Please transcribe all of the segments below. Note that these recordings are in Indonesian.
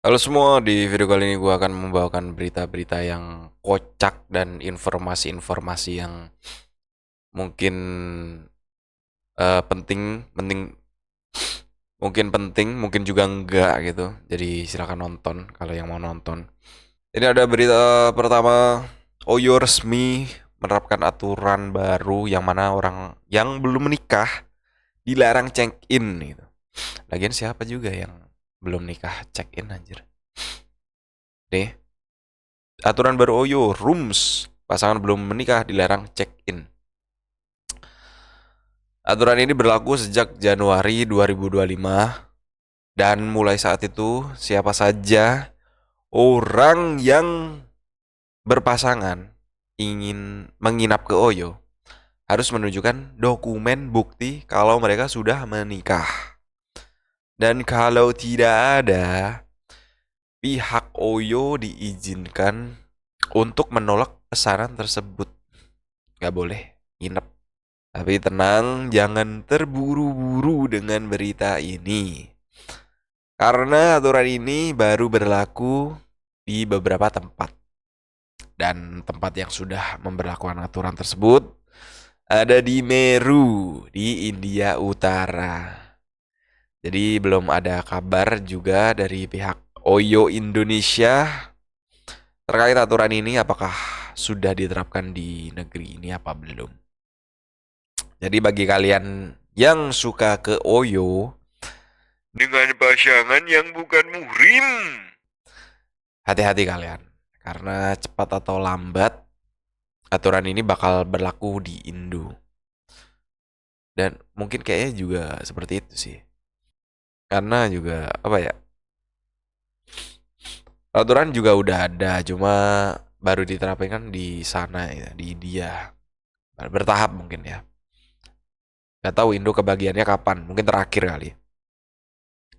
Halo semua, di video kali ini gue akan membawakan berita-berita yang kocak dan informasi-informasi yang mungkin penting, penting, mungkin juga enggak gitu. Jadi silakan nonton kalau yang mau nonton. Ini ada berita pertama, Oyo resmi menerapkan aturan baru yang mana orang yang belum menikah dilarang check-in gitu. Lagian siapa juga yang belum nikah check-in anjir. Nih, aturan baru Oyo, rooms. Pasangan belum menikah dilarang check-in. Aturan ini berlaku sejak Januari 2025 dan mulai saat itu siapa saja orang yang berpasangan ingin menginap ke Oyo harus menunjukkan dokumen bukti kalau mereka sudah menikah. Dan kalau tidak ada, pihak Oyo diizinkan untuk menolak pesanan tersebut. Gak boleh nginep. Tapi tenang, jangan terburu-buru dengan berita ini. Karena aturan ini baru berlaku di beberapa tempat. Dan tempat yang sudah memberlakukan aturan tersebut ada di Meru, di India Utara. Jadi belum ada kabar juga dari pihak Oyo Indonesia terkait aturan ini apakah sudah diterapkan di negeri ini apa belum. Jadi bagi kalian yang suka ke Oyo dengan pasangan yang bukan muhrim, hati-hati kalian. Karena cepat atau lambat aturan ini bakal berlaku di Indo. Dan mungkin kayaknya juga seperti itu sih. Karena juga apa ya? Aturan juga udah ada, cuma baru diterapkan kan di sana ya, di India. Bertahap mungkin ya. Gak tahu Indo kebagiannya kapan, mungkin terakhir kali.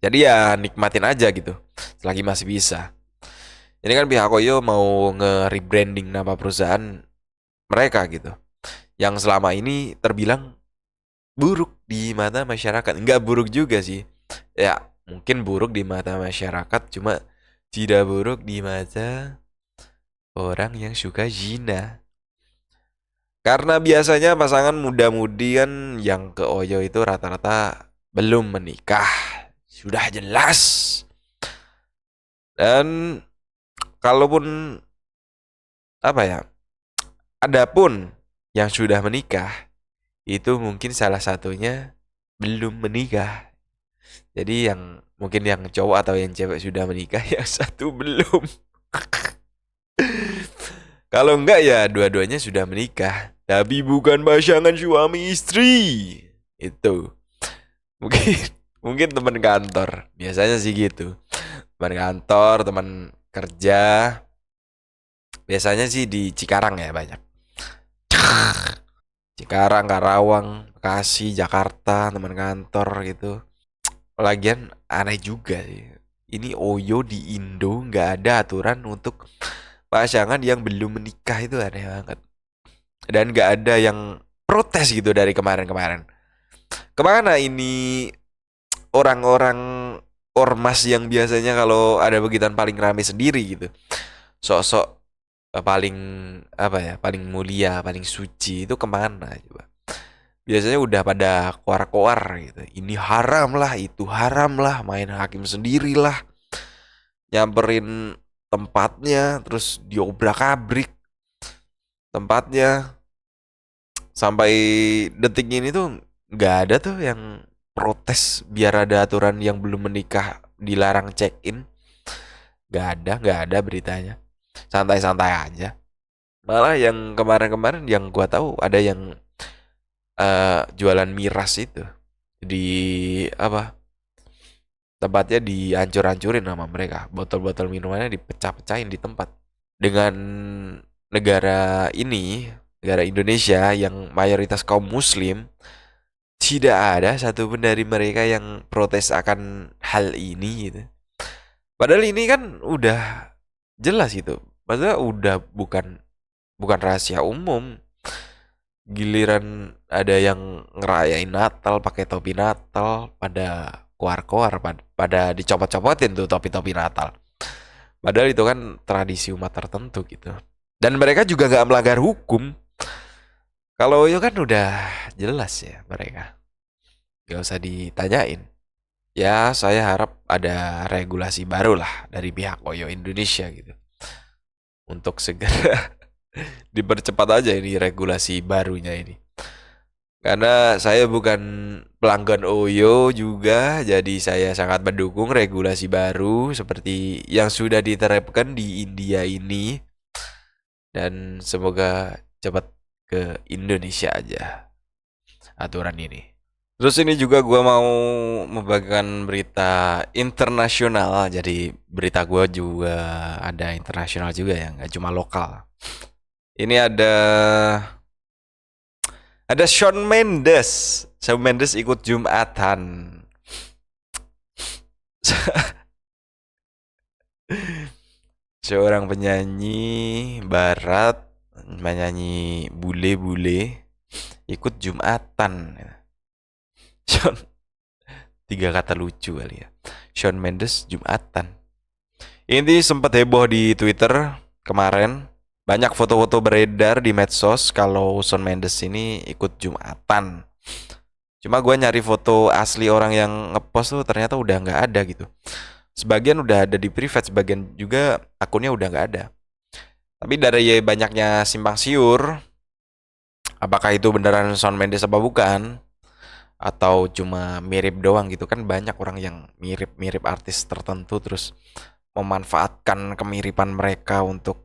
Jadi ya nikmatin aja gitu, selagi masih bisa. Ini kan pihak Koyo mau nge-rebranding nama perusahaan mereka gitu. Yang selama ini terbilang buruk di mata masyarakat. Enggak buruk juga sih. Ya, mungkin buruk di mata masyarakat, cuma tidak buruk di mata orang yang suka zina. Karena biasanya pasangan muda-mudi kan yang ke Oyo itu rata-rata belum menikah. Sudah jelas. Dan kalaupun apa ya? Adapun yang sudah menikah itu mungkin salah satunya belum menikah. Jadi yang mungkin yang cowok atau yang cewek sudah menikah, yang satu belum. Kalau enggak ya dua-duanya sudah menikah, tapi bukan pasangan suami istri. Itu mungkin mungkin teman kantor. Biasanya sih gitu. Teman kantor, teman kerja. Biasanya sih di Cikarang ya banyak. Cikarang, Karawang, Bekasi, Jakarta, teman kantor gitu. Lagian aneh juga sih. Ini Oyo di Indo nggak ada aturan untuk pasangan yang belum menikah, itu aneh banget. Dan nggak ada yang protes gitu dari kemarin-kemarin. Kemana ini orang-orang ormas yang biasanya kalau ada begitan paling rame sendiri gitu. Sok-sok paling apa ya, paling mulia, paling suci itu kemana coba? Biasanya udah pada koar-koar gitu. Ini haram lah, itu haram lah, main hakim sendirilah, nyamperin tempatnya, terus diobrak-abrik tempatnya. Sampai detik ini tuh nggak ada tuh yang protes biar ada aturan yang belum menikah dilarang check in. Nggak ada beritanya. Santai-santai aja. Malah yang kemarin-kemarin yang gua tahu ada yang jualan miras itu di apa, tempatnya dihancur-hancurin sama mereka, botol-botol minumannya dipecah-pecahin di tempat. Dengan negara ini, negara Indonesia yang mayoritas kaum muslim, tidak ada satupun dari mereka yang protes akan hal ini gitu. Padahal ini kan udah jelas gitu, maksudnya udah bukan bukan rahasia umum. Giliran ada yang ngerayain Natal pakai topi Natal, pada koar-koar, pada dicopot-copotin tuh topi-topi Natal. Padahal itu kan tradisi umat tertentu gitu. Dan mereka juga nggak melanggar hukum. Kalau Oyo kan udah jelas ya mereka. Gak usah ditanyain. Ya saya harap ada regulasi baru lah dari pihak Oyo Indonesia gitu. Untuk segera dipercepat aja ini regulasi barunya ini. Karena saya bukan pelanggan Oyo juga, jadi saya sangat mendukung regulasi baru seperti yang sudah diterapkan di India ini. Dan semoga cepat ke Indonesia aja aturan ini. Terus ini juga gua mau membagikan berita internasional. Jadi berita gua juga ada internasional juga ya, nggak cuma lokal. Ini ada Shawn Mendes. Shawn Mendes ikut Jumatan. Seorang penyanyi barat, penyanyi bule-bule ikut Jumatan. Shawn, tiga kata lucu kali ya. Shawn Mendes Jumatan. Ini sempat heboh di Twitter kemarin. Banyak foto-foto beredar di medsos kalau Shawn Mendes ini ikut Jumatan. Cuma gue nyari foto asli orang yang ngepost tuh ternyata udah nggak ada gitu. Sebagian udah ada di private, sebagian juga akunnya udah nggak ada. Tapi dari banyaknya simpang siur, apakah itu beneran Shawn Mendes apa bukan? Atau cuma mirip doang gitu kan, banyak orang yang mirip-mirip artis tertentu terus memanfaatkan kemiripan mereka untuk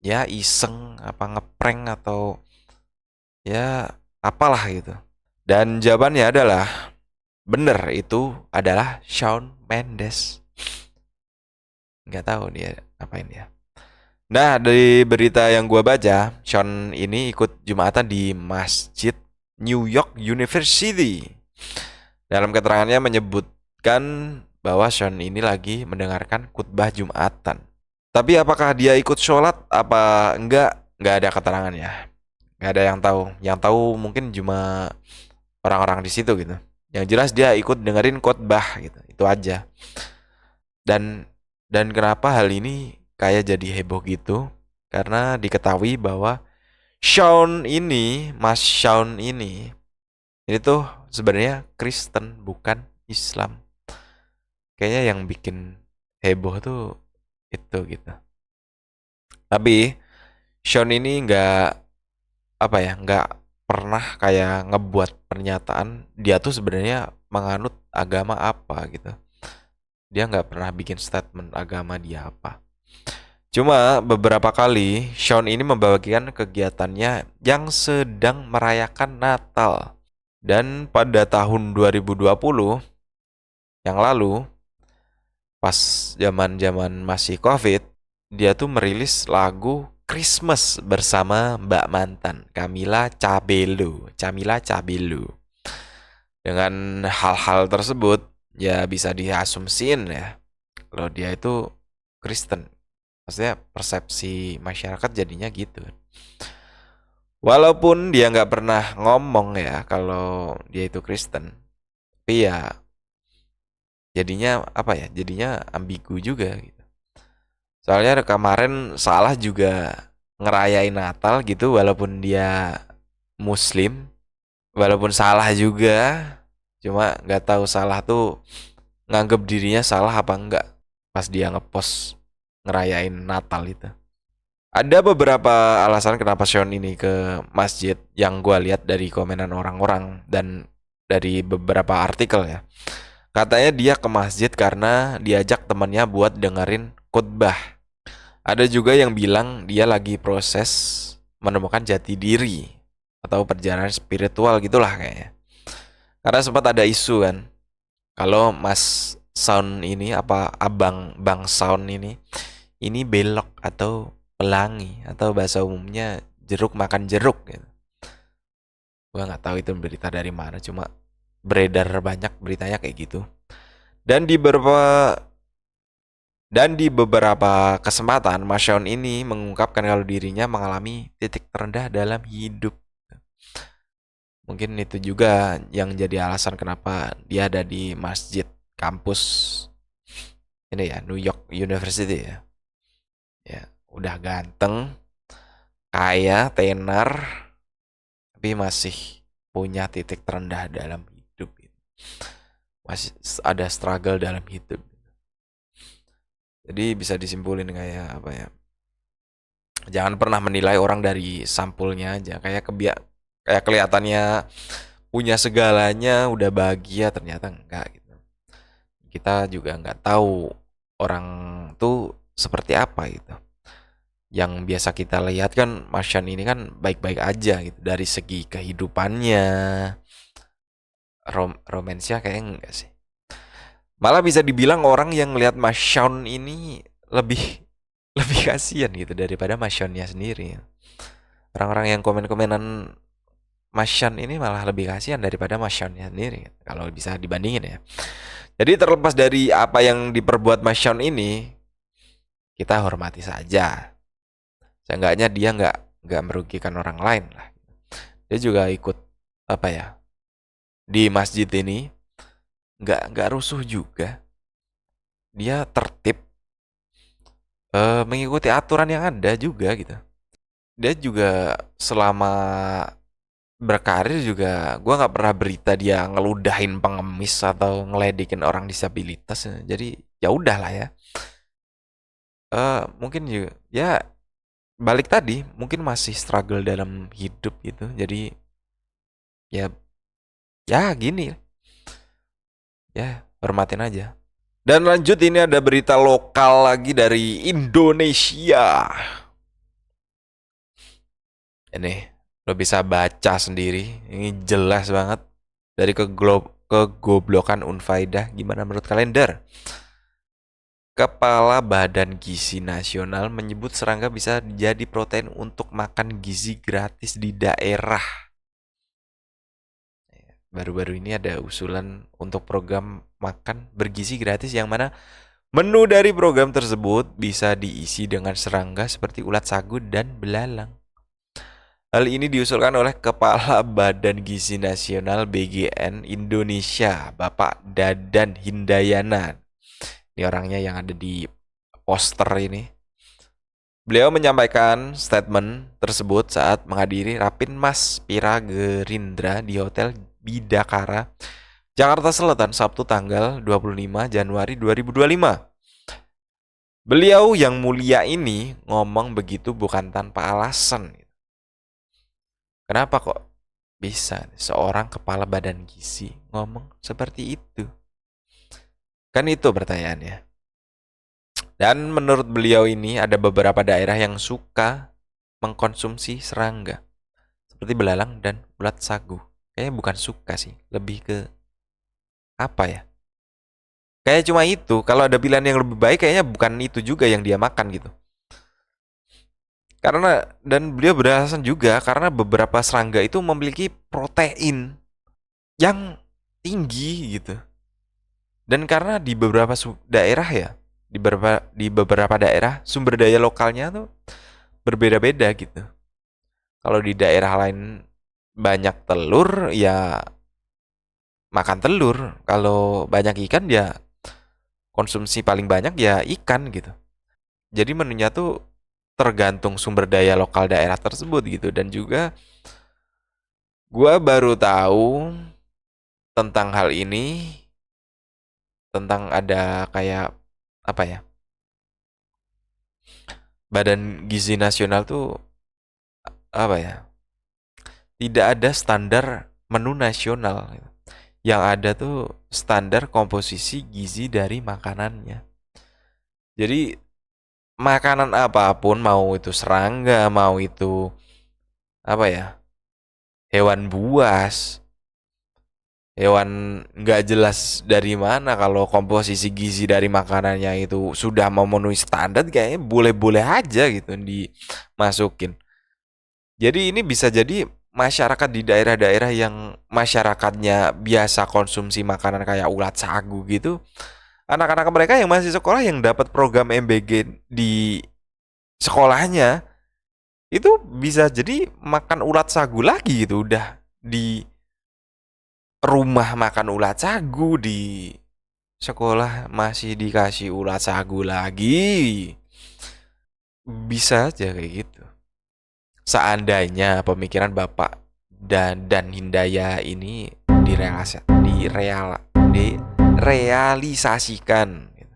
ya iseng apa ngeprank atau ya apalah gitu. Dan jawabannya adalah bener, itu adalah Shawn Mendes. Nggak tahu dia apain ya. Nah, dari berita yang gua baca, Shawn ini ikut Jumatan di Masjid New York University. Dalam keterangannya menyebutkan bahwa Shawn ini lagi mendengarkan khutbah Jumatan. Tapi apakah dia ikut sholat apa enggak? Nggak ada keterangannya. Nggak ada yang tahu. Yang tahu mungkin cuma orang-orang di situ gitu. Yang jelas dia ikut dengerin khotbah gitu. Itu aja. Dan kenapa hal ini kayak jadi heboh gitu? Karena diketahui bahwa Shawn ini, Mas Shawn ini tuh sebenarnya Kristen bukan Islam. Kayaknya yang bikin heboh tuh itu gitu. Tapi Shawn ini nggak pernah kayak ngebuat pernyataan dia tuh sebenarnya menganut agama apa gitu. Dia nggak pernah bikin statement agama dia apa. Cuma beberapa kali Shawn ini membagikan kegiatannya yang sedang merayakan Natal. Dan pada tahun 2020 yang lalu, pas zaman-zaman masih COVID, dia tuh merilis lagu Christmas bersama Mbak Mantan, Camila Cabello. Camila Cabello. Dengan hal-hal tersebut, ya bisa diasumsiin ya, kalau dia itu Kristen. Maksudnya persepsi masyarakat jadinya gitu. Walaupun dia nggak pernah ngomong ya kalau dia itu Kristen, tapi ya jadinya apa ya? Jadinya ambigu juga gitu. Soalnya kemarin Salah juga ngerayain Natal gitu, walaupun dia Muslim, walaupun salah juga. Cuma nggak tahu Salah tuh nganggep dirinya salah apa enggak pas dia ngepost ngerayain Natal itu. Ada beberapa alasan kenapa Sean ini ke masjid yang gue lihat dari komenan orang-orang dan dari beberapa artikel ya. Katanya dia ke masjid karena diajak temannya buat dengerin khutbah. Ada juga yang bilang dia lagi proses menemukan jati diri atau perjalanan spiritual gitulah kayaknya. Karena sempat ada isu kan, kalau Mas Sound ini apa abang Bang Sound ini belok atau pelangi atau bahasa umumnya jeruk makan jeruk gitu. Gua nggak tahu itu berita dari mana, cuma beredar banyak beritanya kayak gitu. Dan di beberapa kesempatan Mas Shawn ini mengungkapkan kalau dirinya mengalami titik terendah dalam hidup. Mungkin itu juga yang jadi alasan kenapa dia ada di masjid kampus ini ya, New York University ya. Ya, udah ganteng, kaya, tenar, tapi masih punya titik terendah dalam hidup. Masih ada struggle dalam hidup. Jadi bisa disimpulin kayak apa ya? Jangan pernah menilai orang dari sampulnya aja. Kayak kelihatannya punya segalanya, udah bahagia, ternyata enggak gitu. Kita juga nggak tahu orang tuh seperti apa gitu. Yang biasa kita lihat kan Mas Shan ini kan baik-baik aja gitu dari segi kehidupannya, romansnya kayak enggak sih. Malah bisa dibilang orang yang ngelihat Mas Shawn ini lebih lebih kasihan gitu daripada Mas Shawnnya sendiri. Orang-orang yang komen-komenan Mas Shawn ini malah lebih kasihan daripada Mas Shawnnya sendiri kalau bisa dibandingin ya. Jadi terlepas dari apa yang diperbuat Mas Shawn ini, kita hormati saja. Seenggaknya dia nggak merugikan orang lain lah. Dia juga ikut apa ya di masjid ini nggak rusuh juga. Dia tertib, mengikuti aturan yang ada juga gitu. Dia juga selama berkarir juga gue nggak pernah berita dia ngeludahin pengemis atau ngeledekin orang disabilitas. Jadi ya udahlah ya. Mungkin juga ya balik tadi mungkin masih struggle dalam hidup gitu. Jadi ya gini ya hormatin aja. Dan lanjut ini ada berita lokal lagi dari Indonesia. Ini lo bisa baca sendiri. Ini jelas banget dari kegoblokan Unfaedah. Gimana menurut kalian, Der? Kepala Badan Gizi Nasional menyebut serangga bisa jadi protein untuk makan gizi gratis di daerah. Baru-baru ini ada usulan untuk program makan bergizi gratis yang mana menu dari program tersebut bisa diisi dengan serangga seperti ulat sagu dan belalang. Hal ini diusulkan oleh Kepala Badan Gizi Nasional BGN Indonesia, Bapak Dadan Hindayana. Ini orangnya yang ada di poster ini. Beliau menyampaikan statement tersebut saat menghadiri Rapimnas Pira Gerindra di Hotel Bidakara, Jakarta Selatan, Sabtu tanggal 25 Januari 2025. Beliau yang mulia ini ngomong begitu bukan tanpa alasan. Kenapa kok bisa seorang kepala badan gizi ngomong seperti itu? Kan itu pertanyaannya. Dan menurut beliau ini ada beberapa daerah yang suka mengkonsumsi serangga. Seperti belalang dan ulat sagu. Kayaknya bukan suka sih, lebih ke apa ya? Kayak cuma itu, kalau ada pilihan yang lebih baik kayaknya bukan itu juga yang dia makan gitu. Karena dan beliau beralasan juga karena beberapa serangga itu memiliki protein yang tinggi gitu. Dan karena di beberapa daerah ya, di beberapa daerah sumber daya lokalnya tuh berbeda-beda gitu. Kalau di daerah lain banyak telur ya makan telur. Kalau banyak ikan ya konsumsi paling banyak ya ikan gitu. Jadi menunya tuh tergantung sumber daya lokal daerah tersebut gitu. Dan juga gua baru tahu tentang hal ini, tentang ada kayak apa ya, Badan Gizi Nasional tuh apa ya, tidak ada standar menu nasional. Yang ada tuh standar komposisi gizi dari makanannya. Jadi makanan apapun, mau itu serangga, mau itu apa ya, hewan buas, hewan nggak jelas dari mana, kalau komposisi gizi dari makanannya itu sudah memenuhi standar, kayaknya boleh-boleh aja gitu dimasukin. Jadi ini bisa jadi masyarakat di daerah-daerah yang masyarakatnya biasa konsumsi makanan kayak ulat sagu gitu, anak-anak mereka yang masih sekolah yang dapat program MBG di sekolahnya itu bisa jadi makan ulat sagu lagi gitu, udah di rumah makan ulat sagu, di sekolah masih dikasih ulat sagu lagi. Bisa aja kayak gitu. Seandainya pemikiran Bapak dan Hindaya ini direalisasikan gitu.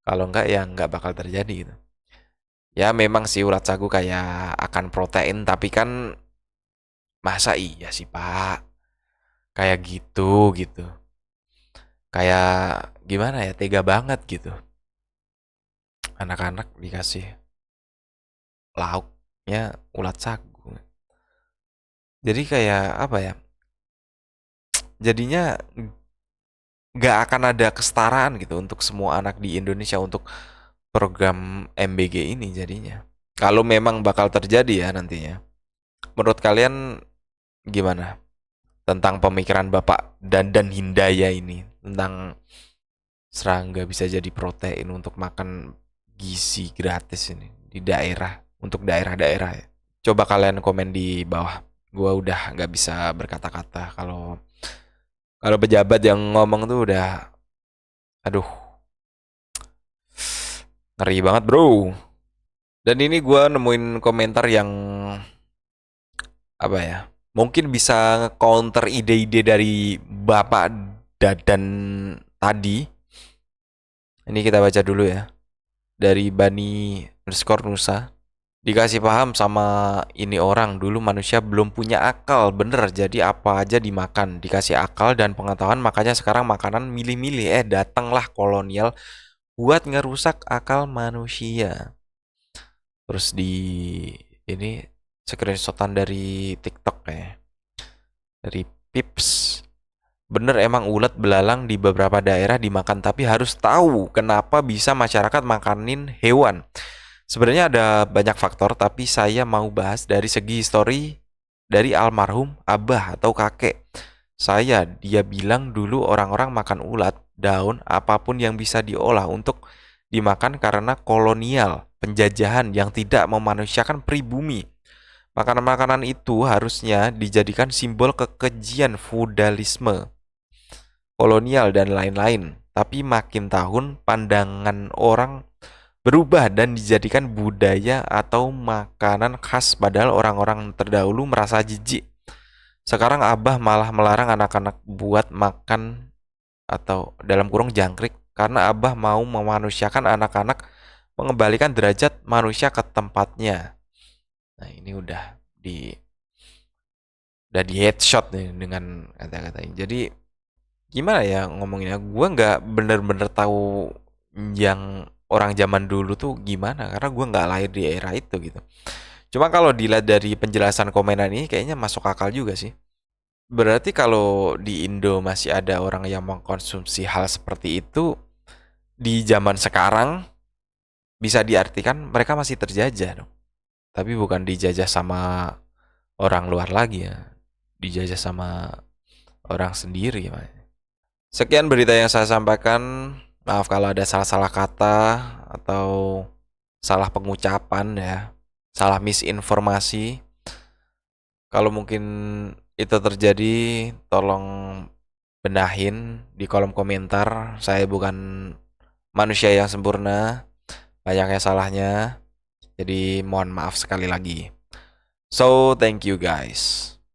Kalau enggak ya enggak bakal terjadi gitu. Ya memang sih ulat sagu kayak akan protein, tapi kan masa iya sih Pak kayak gitu gitu. Kayak gimana ya, tega banget gitu. Anak-anak dikasih lauknya ulat sagu. Jadi kayak apa ya? Jadinya nggak akan ada kesetaraan gitu untuk semua anak di Indonesia untuk program MBG ini jadinya. Kalau memang bakal terjadi ya nantinya. Menurut kalian gimana tentang pemikiran Bapak dan Hindaya ini tentang serangga bisa jadi protein untuk makan gizi gratis ini di daerah untuk daerah-daerah ya. Coba kalian komen di bawah. Gua udah nggak bisa berkata-kata kalau kalau pejabat yang ngomong tuh udah aduh ngeri banget bro. Dan ini gua nemuin komentar yang apa ya? Mungkin bisa counter ide-ide dari Bapak Dadan tadi. Ini kita baca dulu ya. Dari Bani_Nusa. Dikasih paham sama ini orang, dulu manusia belum punya akal, bener, jadi apa aja dimakan. Dikasih akal dan pengetahuan, makanya sekarang makanan milih-milih. Datanglah kolonial buat ngerusak akal manusia. Terus di ini screenshotan dari TikTok ya, dari Pips. Bener emang ulat belalang di beberapa daerah dimakan, tapi harus tahu kenapa bisa masyarakat makanin hewan. Sebenarnya ada banyak faktor, tapi saya mau bahas dari segi histori dari almarhum abah atau kakek. Dia bilang dulu orang-orang makan ulat, daun, apapun yang bisa diolah untuk dimakan karena kolonial, penjajahan yang tidak memanusiakan pribumi. Makanan-makanan itu harusnya dijadikan simbol kekejian feudalisme, kolonial, dan lain-lain. Tapi makin tahun pandangan orang berubah dan dijadikan budaya atau makanan khas, padahal orang-orang terdahulu merasa jijik. Sekarang Abah malah melarang anak-anak buat makan atau dalam kurung jangkrik karena Abah mau memanusiakan anak-anak, mengembalikan derajat manusia ke tempatnya. Nah, ini udah di headshot nih dengan kata-kata ini. Jadi gimana ya ngomonginnya? Gua nggak bener-bener tahu yang orang zaman dulu tuh gimana karena gua nggak lahir di era itu gitu. Cuma kalau dilihat dari penjelasan komenan ini kayaknya masuk akal juga sih. Berarti kalau di Indo masih ada orang yang mengkonsumsi hal seperti itu di zaman sekarang, bisa diartikan mereka masih terjajah dong. Tapi bukan dijajah sama orang luar lagi ya. Dijajah sama orang sendiri ya. Sekian berita yang saya sampaikan. Maaf kalau ada salah-salah kata atau salah pengucapan ya. Salah misinformasi. Kalau mungkin itu terjadi, tolong benahin di kolom komentar. Saya bukan manusia yang sempurna, banyaknya salahnya. Jadi mohon maaf sekali lagi. So, thank you guys.